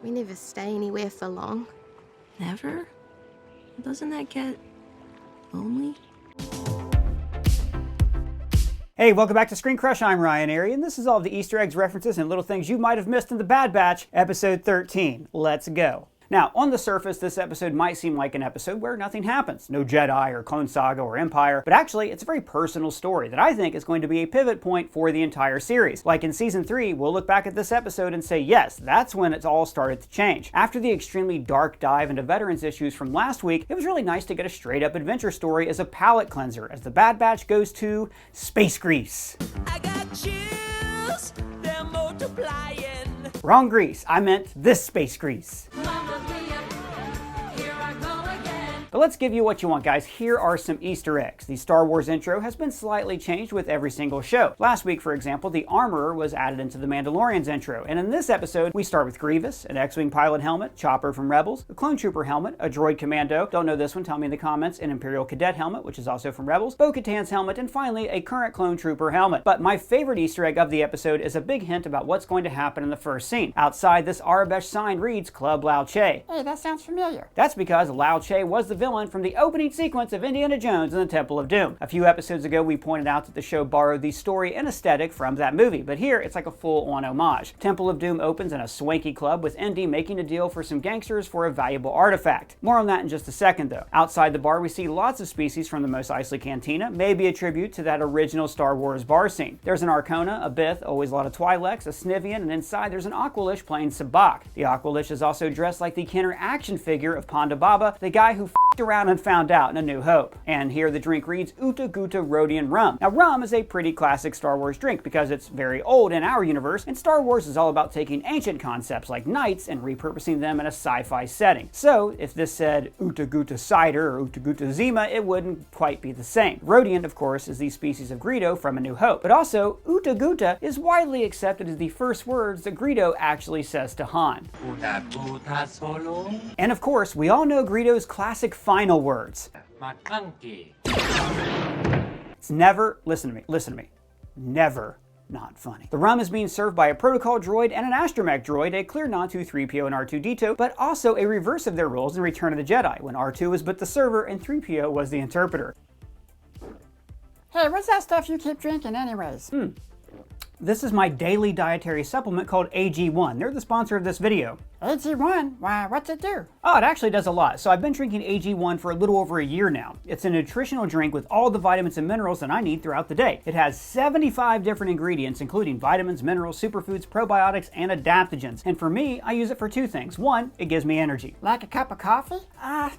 We never stay anywhere for long. Never? Doesn't that get lonely? Hey, welcome back to ScreenCrush. I'm Ryan Harriet, and this is all of the Easter eggs, references, and little things you might have missed in the Bad Batch, episode 13. Let's go. Now, on the surface, this episode might seem like an episode where nothing happens. No Jedi or Clone Saga or Empire, but actually, it's a very personal story that I think is going to be a pivot point for the entire series. Like in Season 3, we'll look back at this episode and say, yes, that's when it's all started to change. After the extremely dark dive into veterans issues from last week, it was really nice to get a straight-up adventure story as a palate cleanser, as the Bad Batch goes to Space Grease. I got chills, they're multiplying. Wrong Grease, I meant this Space Grease. But let's give you what you want, guys. Here are some Easter eggs. The Star Wars intro has been slightly changed with every single show. Last week, for example, the Armorer was added into the Mandalorian's intro. And in this episode, we start with Grievous, an X-Wing pilot helmet, Chopper from Rebels, a Clone Trooper helmet, a droid commando, don't know this one, tell me in the comments, an Imperial Cadet helmet, which is also from Rebels, Bo-Katan's helmet, and finally, a current Clone Trooper helmet. But my favorite Easter egg of the episode is a big hint about what's going to happen in the first scene. Outside, this Arabesh sign reads Club Lao Che. Hey, that sounds familiar. That's because Lao Che was the villain from the opening sequence of Indiana Jones and the Temple of Doom. A few episodes ago, we pointed out that the show borrowed the story and aesthetic from that movie, but here it's like a full-on homage. Temple of Doom opens in a swanky club with Indy making a deal for some gangsters for a valuable artifact. More on that in just a second, though. Outside the bar, we see lots of species from the Mos Eisley Cantina, maybe a tribute to that original Star Wars bar scene. There's an Arcona, a Bith, always a lot of Twi'leks, a Snivian, and inside there's an Aqualish playing Sabak. The Aqualish is also dressed like the Kenner action figure of Ponda Baba, the guy who f***ed around and found out in A New Hope. And here the drink reads Uta Guta Rhodian Rum. Now, rum is a pretty classic Star Wars drink because it's very old in our universe, and Star Wars is all about taking ancient concepts like knights and repurposing them in a sci-fi setting. So, if this said Uta Guta Cider or Uta Guta Zima, it wouldn't quite be the same. Rhodian, of course, is the species of Greedo from A New Hope. But also, Uta Guta is widely accepted as the first words that Greedo actually says to Han. Uta Guta solo. And of course, we all know Greedo's classic final words. It's never, listen to me, never not funny. The rum is being served by a protocol droid and an astromech droid, a clear nod to 3PO and R2-D2, but also a reverse of their roles in Return of the Jedi, when R2 was but the server and 3PO was the interpreter. Hey, what's that stuff you keep drinking anyways? This is my daily dietary supplement called AG1. They're the sponsor of this video. AG1? Why, what's it do? Oh, it actually does a lot. So I've been drinking AG1 for a little over a year now. It's a nutritional drink with all the vitamins and minerals that I need throughout the day. It has 75 different ingredients, including vitamins, minerals, superfoods, probiotics, and adaptogens. And for me, I use it for two things. One, it gives me energy. Like a cup of coffee?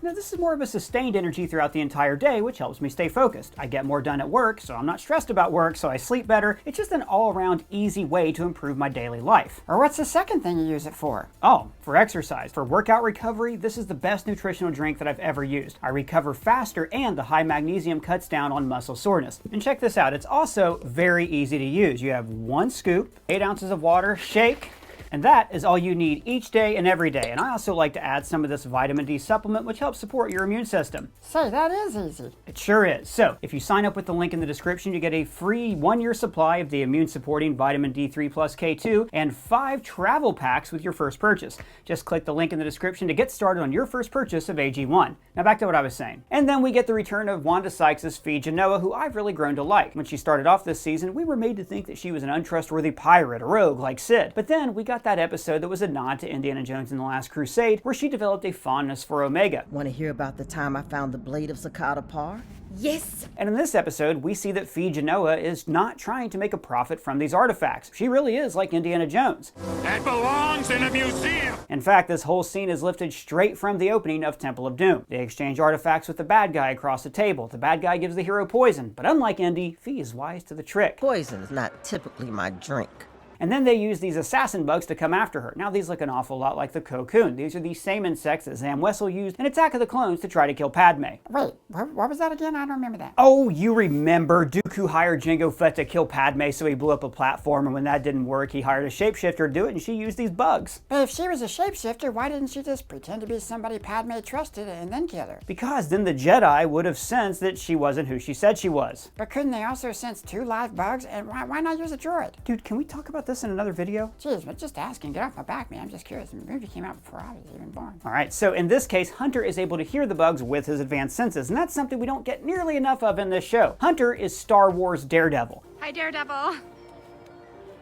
No, this is more of a sustained energy throughout the entire day, which helps me stay focused. I get more done at work, so I'm not stressed about work, so I sleep better. It's just an all-around easy way to improve my daily life. Or what's the second thing you use it for? Oh, for exercise. For workout recovery, this is the best nutritional drink that I've ever used. I recover faster and the high magnesium cuts down on muscle soreness. And check this out, it's also very easy to use. You have one scoop, 8 ounces of water, shake, and that is all you need each day and every day. And I also like to add some of this vitamin D supplement, which helps support your immune system. Say, that is easy. It sure is. So, if you sign up with the link in the description, you get a free 1-year supply of the immune-supporting vitamin D3 plus K2 and 5 travel packs with your first purchase. Just click the link in the description to get started on your first purchase of AG1. Now back to what I was saying. And then we get the return of Wanda Sykes' Fee Genoa, who I've really grown to like. When she started off this season, we were made to think that she was an untrustworthy pirate, a rogue like Sid. But then we got that episode that was a nod to Indiana Jones and the Last Crusade, where she developed a fondness for Omega. Want to hear about the time I found the blade of Sakata Par? Yes! And in this episode, we see that Fee Genoa is not trying to make a profit from these artifacts. She really is like Indiana Jones. That belongs in a museum! In fact, this whole scene is lifted straight from the opening of Temple of Doom. They exchange artifacts with the bad guy across the table. The bad guy gives the hero poison, but unlike Indy, Fee is wise to the trick. Poison is not typically my drink. And then they use these assassin bugs to come after her. Now these look an awful lot like the cocoon. These are the same insects that Zam Wessel used in Attack of the Clones to try to kill Padme. Wait, what was that again? I don't remember that. Oh, you remember. Dooku hired Jango Fett to kill Padme, so he blew up a platform, and when that didn't work, he hired a shapeshifter to do it, and she used these bugs. But if she was a shapeshifter, why didn't she just pretend to be somebody Padme trusted and then kill her? Because then the Jedi would have sensed that she wasn't who she said she was. But couldn't they also sense 2 live bugs? And why not use a droid? Dude, can we talk about this this in another video? Jeez, but just asking, get off my back, man. I'm just curious. The movie came out before I was even born. All right, so in this case, Hunter is able to hear the bugs with his advanced senses, and that's something we don't get nearly enough of in this show. Hunter is Star Wars Daredevil. Hi, Daredevil.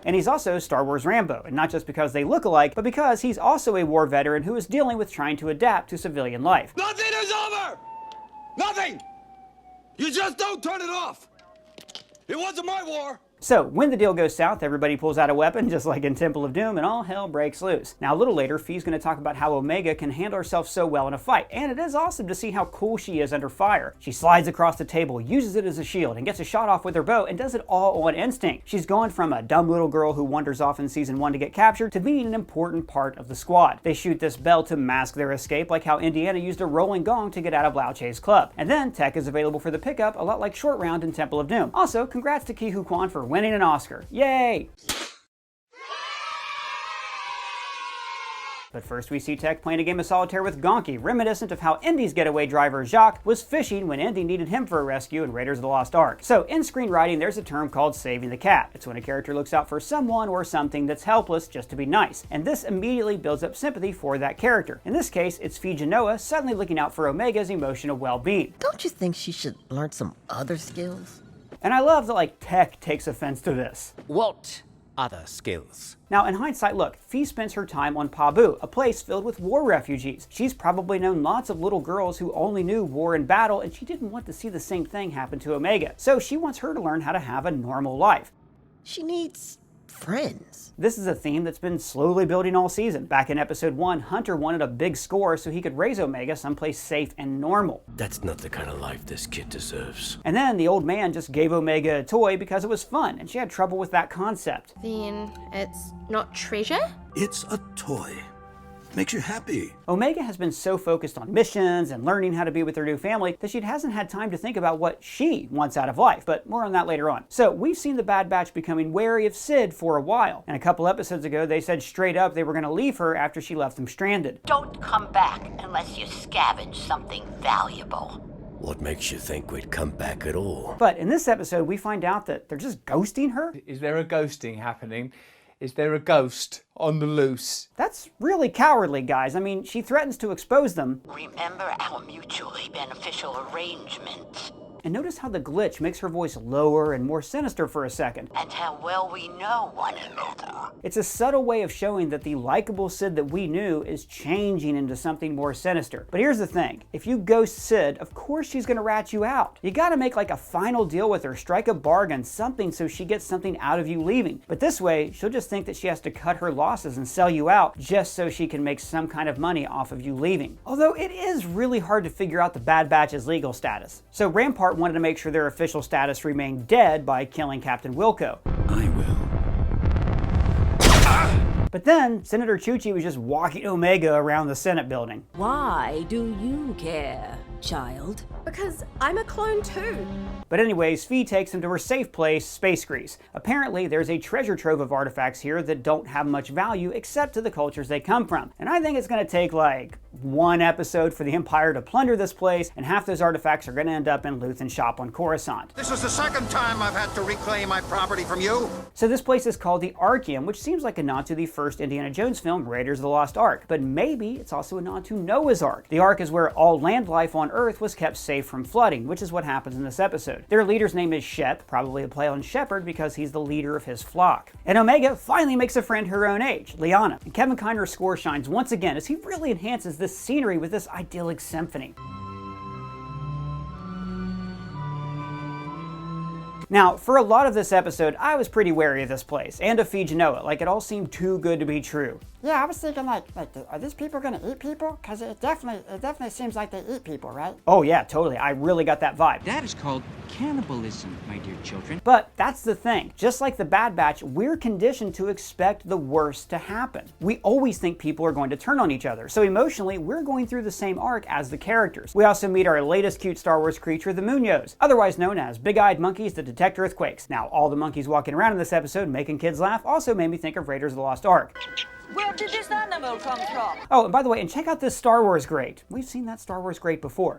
And he's also Star Wars Rambo, and not just because they look alike, but because he's also a war veteran who is dealing with trying to adapt to civilian life. Nothing is over! Nothing! You just don't turn it off! It wasn't my war! So, when the deal goes south, everybody pulls out a weapon, just like in Temple of Doom, and all hell breaks loose. Now, a little later, Fee's going to talk about how Omega can handle herself so well in a fight, and it is awesome to see how cool she is under fire. She slides across the table, uses it as a shield, and gets a shot off with her bow, and does it all on instinct. She's gone from a dumb little girl who wanders off in Season 1 to get captured, to being an important part of the squad. They shoot this bell to mask their escape, like how Indiana used a rolling gong to get out of Lao Che's club. And then, tech is available for the pickup, a lot like Short Round in Temple of Doom. Also, congrats to Ke Huy Quan for winning an Oscar. Yay! But first we see Tech playing a game of solitaire with Gonky, reminiscent of how Indy's getaway driver Jacques was fishing when Indy needed him for a rescue in Raiders of the Lost Ark. So in screenwriting, there's a term called saving the cat. It's when a character looks out for someone or something that's helpless just to be nice. And this immediately builds up sympathy for that character. In this case, it's Fee Genoa suddenly looking out for Omega's emotional well-being. Don't you think she should learn some other skills? And I love that, like, Tech takes offense to this. What other skills? Now, in hindsight, look, Fee spends her time on Pabu, a place filled with war refugees. She's probably known lots of little girls who only knew war and battle, and she didn't want to see the same thing happen to Omega. So she wants her to learn how to have a normal life. She needs friends. This is a theme that's been slowly building all season. Back in episode 1, Hunter wanted a big score so he could raise Omega someplace safe and normal. That's not the kind of life this kid deserves. And then the old man just gave Omega a toy because it was fun, and she had trouble with that concept. Then it's not treasure? It's a toy. Makes you happy. Omega has been so focused on missions and learning how to be with her new family that she hasn't had time to think about what she wants out of life, but more on that later on. So we've seen the Bad Batch becoming wary of Sid for a while, and a couple episodes ago they said straight up they were going to leave her after she left them stranded. Don't come back unless you scavenge something valuable. What makes you think we'd come back at all? But in this episode we find out that they're just ghosting her. Is there a ghosting happening? Is there a ghost on the loose? That's really cowardly, guys. I mean, she threatens to expose them. Remember our mutually beneficial arrangement. And notice how the glitch makes her voice lower and more sinister for a second. And how well we know one another. It's a subtle way of showing that the likable Sid that we knew is changing into something more sinister. But here's the thing. If you ghost Sid, of course she's gonna rat you out. You gotta make like a final deal with her, strike a bargain, something so she gets something out of you leaving. But this way, she'll just think that she has to cut her losses and sell you out just so she can make some kind of money off of you leaving. Although it is really hard to figure out the Bad Batch's legal status. So Rampart wanted to make sure their official status remained dead by killing Captain Wilco. I will. But then, Senator Chuchi was just walking Omega around the Senate building. Why do you care, child? Because I'm a clone too. But anyways, Fee takes him to her safe place, Space Grease. Apparently, there's a treasure trove of artifacts here that don't have much value except to the cultures they come from. And I think it's gonna take like one episode for the Empire to plunder this place, and half those artifacts are gonna end up in Luthen's shop on Coruscant. This is the second time I've had to reclaim my property from you. So this place is called the Archeum, which seems like a nod to the first Indiana Jones film, Raiders of the Lost Ark. But maybe it's also a nod to Noah's Ark. The Ark is where all land life on Earth was kept safe from flooding, which is what happens in this episode. Their leader's name is Shep, probably a play on Shepherd because he's the leader of his flock. And Omega finally makes a friend her own age, Liana. And Kevin Kiner's score shines once again as he really enhances this scenery with this idyllic symphony. Now, for a lot of this episode, I was pretty wary of this place, and of Fee Genoa, like it all seemed too good to be true. Yeah, I was thinking like are these people gonna eat people? Because it definitely seems like they eat people, right? Oh yeah, totally. I really got that vibe. That is called cannibalism, my dear children. But that's the thing. Just like the Bad Batch, we're conditioned to expect the worst to happen. We always think people are going to turn on each other, so emotionally, we're going through the same arc as the characters. We also meet our latest cute Star Wars creature, the Muñoz, otherwise known as Big-Eyed Monkeys that detect earthquakes. Now, all the monkeys walking around in this episode making kids laugh also made me think of Raiders of the Lost Ark. Where did this animal come from? Oh, and by the way, and check out this Star Wars grate. We've seen that Star Wars grate before.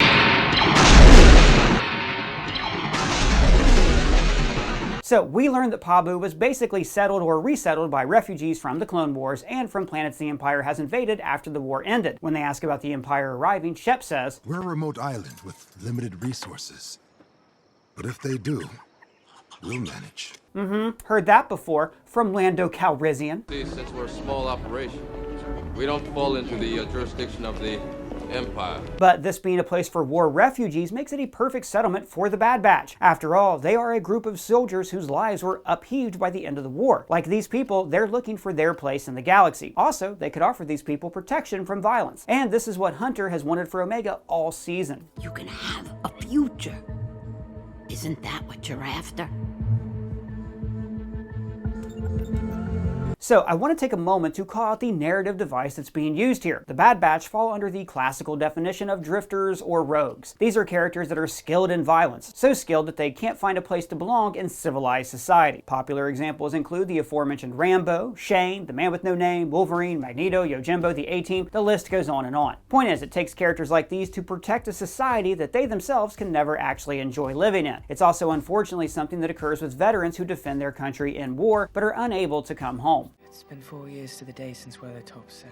So we learned that Pabu was basically settled or resettled by refugees from the Clone Wars and from planets the Empire has invaded after the war ended. When they ask about the Empire arriving, Shep says, We're a remote island with limited resources. But if they do, we'll manage. Heard that before from Lando Calrissian. Since we're a small operation, we don't fall into the jurisdiction of the Empire. But this being a place for war refugees makes it a perfect settlement for the Bad Batch. After all, they are a group of soldiers whose lives were upheaved by the end of the war. Like these people, they're looking for their place in the galaxy. Also, they could offer these people protection from violence. And this is what Hunter has wanted for Omega all season. You can have a future. Isn't that what you're after? So I want to take a moment to call out the narrative device that's being used here. The Bad Batch fall under the classical definition of drifters or rogues. These are characters that are skilled in violence, so skilled that they can't find a place to belong in civilized society. Popular examples include the aforementioned Rambo, Shane, the Man with No Name, Wolverine, Magneto, Yojimbo, the A-Team, the list goes on and on. Point is, it takes characters like these to protect a society that they themselves can never actually enjoy living in. It's also unfortunately something that occurs with veterans who defend their country in war but are unable to come home. It's been 4 years to the day since Weathertop sat.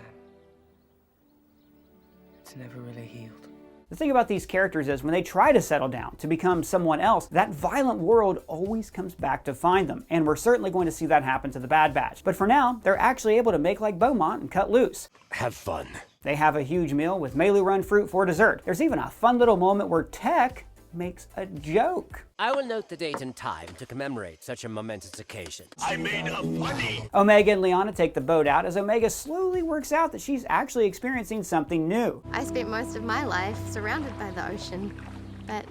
It's never really healed. The thing about these characters is when they try to settle down, to become someone else, that violent world always comes back to find them. And we're certainly going to see that happen to the Bad Batch. But for now, they're actually able to make like Beaumont and cut loose. Have fun. They have a huge meal with Melu Run fruit for dessert. There's even a fun little moment where Tech makes a joke. I will note the date and time to commemorate such a momentous occasion. I made a funny. Omega and Liana take the boat out as Omega slowly works out that she's actually experiencing something new. I spent most of my life surrounded by the ocean, but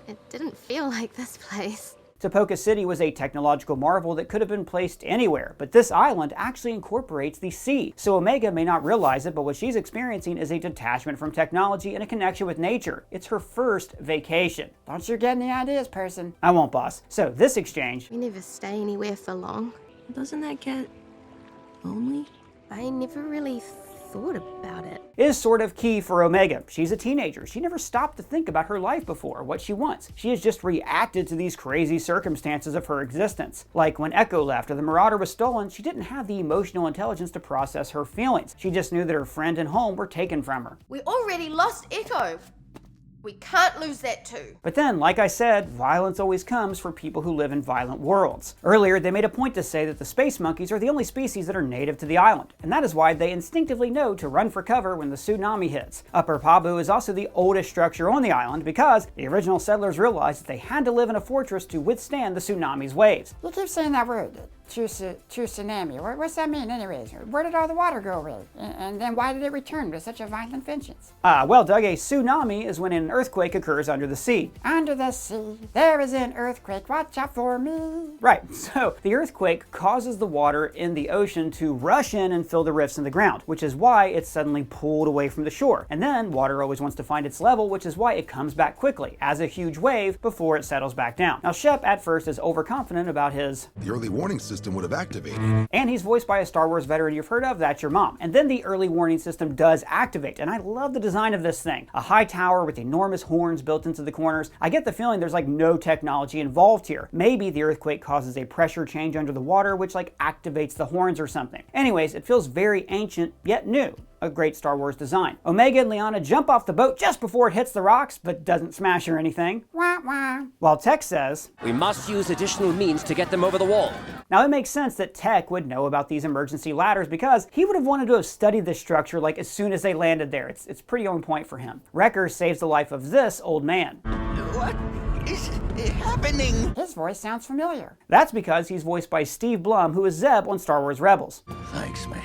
it didn't feel like this place. Topoka City was a technological marvel that could have been placed anywhere, but this island actually incorporates the sea. So Omega may not realize it, but what she's experiencing is a detachment from technology and a connection with nature. It's her first vacation. Don't you get any ideas, person? I won't, boss. So this exchange... We never stay anywhere for long. Doesn't that get lonely? I never really thought about it. Is sort of key for Omega. She's a teenager. She never stopped to think about her life before, what she wants. She has just reacted to these crazy circumstances of her existence. Like when Echo left or the Marauder was stolen, she didn't have the emotional intelligence to process her feelings. She just knew that her friend and home were taken from her. We already lost Echo. We can't lose that too. But then, like I said, violence always comes for people who live in violent worlds. Earlier, they made a point to say that the space monkeys are the only species that are native to the island, and that is why they instinctively know to run for cover when the tsunami hits. Upper Pabu is also the oldest structure on the island because the original settlers realized that they had to live in a fortress to withstand the tsunami's waves. You keep saying that word, tsunami. What's that mean anyways? Where did all the water go away? And then why did it return with such a violent vengeance? Well, Doug, a tsunami is when an earthquake occurs under the sea. Under the sea, there is an earthquake, watch out for me. Right, so the earthquake causes the water in the ocean to rush in and fill the rifts in the ground, which is why it's suddenly pulled away from the shore. And then water always wants to find its level, which is why it comes back quickly, as a huge wave, before it settles back down. Now, Shep at first is overconfident about his... The early warning system would have activated. And he's voiced by a Star Wars veteran you've heard of, that's your mom. And then the early warning system does activate, and I love the design of this thing. A high tower with enormous horns built into the corners. I get the feeling there's like no technology involved here. Maybe the earthquake causes a pressure change under the water, which like activates the horns or something. Anyways, it feels very ancient, yet new. A great Star Wars design. Omega and Liana jump off the boat just before it hits the rocks, but doesn't smash or anything. Wah, wah. While Tech says, We must use additional means to get them over the wall. Now it makes sense that Tech would know about these emergency ladders because he would have wanted to have studied this structure like as soon as they landed there. It's pretty on point for him. Wrecker saves the life of this old man. What is happening? His voice sounds familiar. That's because he's voiced by Steve Blum, who is Zeb on Star Wars Rebels. Thanks, mate.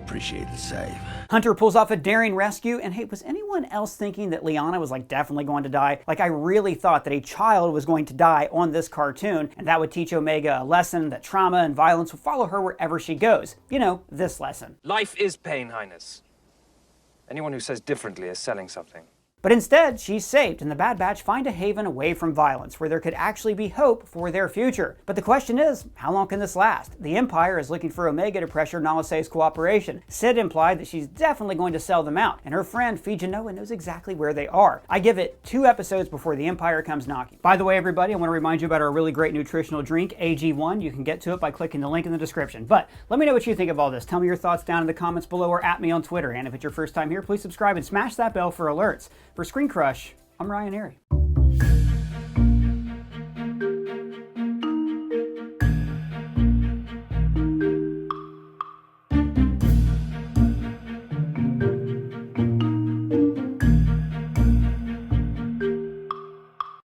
Appreciate the save. Hunter pulls off a daring rescue, and hey, was anyone else thinking that Liana was like definitely going to die? Like I really thought that a child was going to die on this cartoon, and that would teach Omega a lesson that trauma and violence will follow her wherever she goes. You know, this lesson. Life is pain, Highness. Anyone who says differently is selling something. But instead, she's saved, and the Bad Batch find a haven away from violence, where there could actually be hope for their future. But the question is, how long can this last? The Empire is looking for Omega to pressure Nala Se's cooperation. Sid implied that she's definitely going to sell them out, and her friend Fee Genoa knows exactly where they are. I give it 2 episodes before the Empire comes knocking. By the way, everybody, I want to remind you about our really great nutritional drink, AG1. You can get to it by clicking the link in the description. But let me know what you think of all this. Tell me your thoughts down in the comments below or at me on Twitter. And if it's your first time here, please subscribe and smash that bell for alerts. For ScreenCrush, I'm Ryan Harriet.